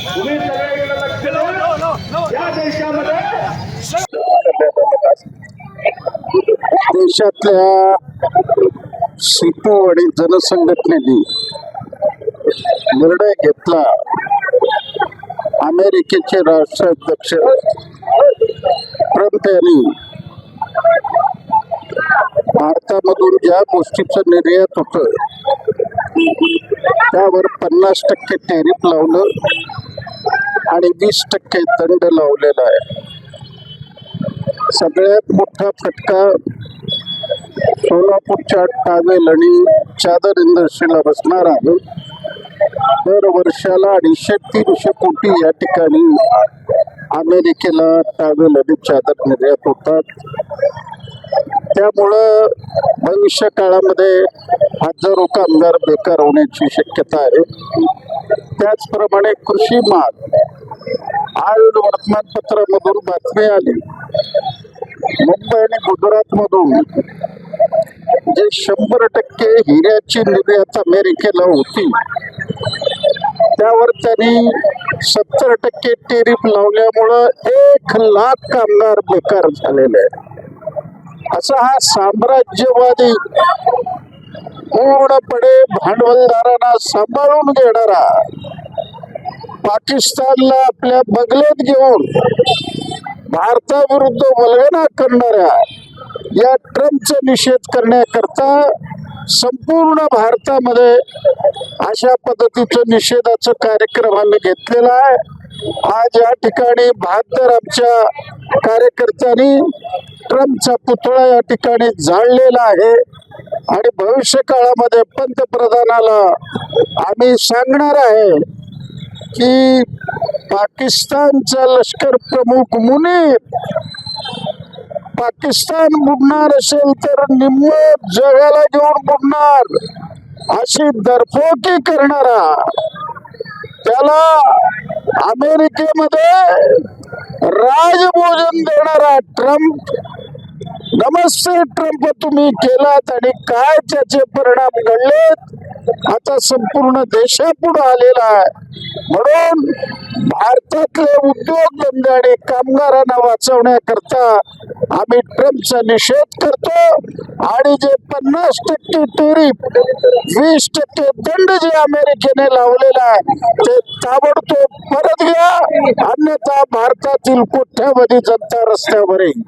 तुम्ही सगळ्यांना लक्ष द्या. या देशामध्ये देशातल्या सिपू आणि जनसंघटनेने निर्णय घेतला. अमेरिकेचे राष्ट्राध्यक्ष ट्रम्प यांनी भारतामधून ज्या गोष्टीचं निर्यात होतं त्यावर 50% टॅरिफ लावलं आणि 20% दंड लावलेला आहे. सगळ्यात मोठा फटका सोलापूरच्या टावेल आणि चादर इंडस्ट्रीला बसणार आहे. दर वर्षाला 250-300 कोटी या ठिकाणी अमेरिकेला टावेल आणि चादर निर्यात होतात. त्यामुळं भविष्य काळामध्ये हजारो कामगार बेकार होण्याची शक्यता आहे. त्याचप्रमाणे कृषी माल आज वर्तमानपत्रामधून बातमी आली, मुंबई आणि गुजरात मधून जे 100% हिऱ्याची निर्यात अमेरिकेला होती त्यावर त्यांनी 70% टॅरिफ लावल्यामुळं 1 लाख कामगार बेकार झालेले आहेत. असा हा साम्राज्यवादी पूर्णपणे भांडवलदारांना सांभाळून घेणारा, पाकिस्तानला आपल्या बगलेत घेऊन भारताविरुद्ध वल्गना करणाऱ्या या ट्रम्पचा निषेध करण्याकरता संपूर्ण भारतामध्ये अशा पद्धतीचं निषेधाचं कार्यक्रम आम्ही घेतलेला आहे. आज या ठिकाणी 72 आमच्या कार्यकर्त्यांनी ट्रम्पचा पुतळा या ठिकाणी जाळलेला आहे आणि भविष्य काळामध्ये पंतप्रधानाला आम्ही सांगणार आहे की पाकिस्तानचा लष्कर प्रमुख मुनीर पाकिस्तान बुडणार असेल तर निम्म जगाला घेऊन बुडणार अशी दरफोकी करणारा, त्याला अमेरिकेमध्ये राजभोजन देणारा ट्रम्प, नमस्ते ट्रम्प तुम्ही केलात आणि काय त्याचे परिणाम घडलेत आता संपूर्ण देशापुढे आलेला आहे. म्हणून भारतातले उद्योगधंदे आणि कामगारांना वाचवण्याकरता आम्ही ट्रम्पचा निषेध करतो आणि जे 50% टॅरिफ 20% दंड जे अमेरिकेने लावलेला आहे ते ताबडतोब परत घ्या, अन्यथा भारतातील कोट्यावधी जनता रस्त्यावर येईल.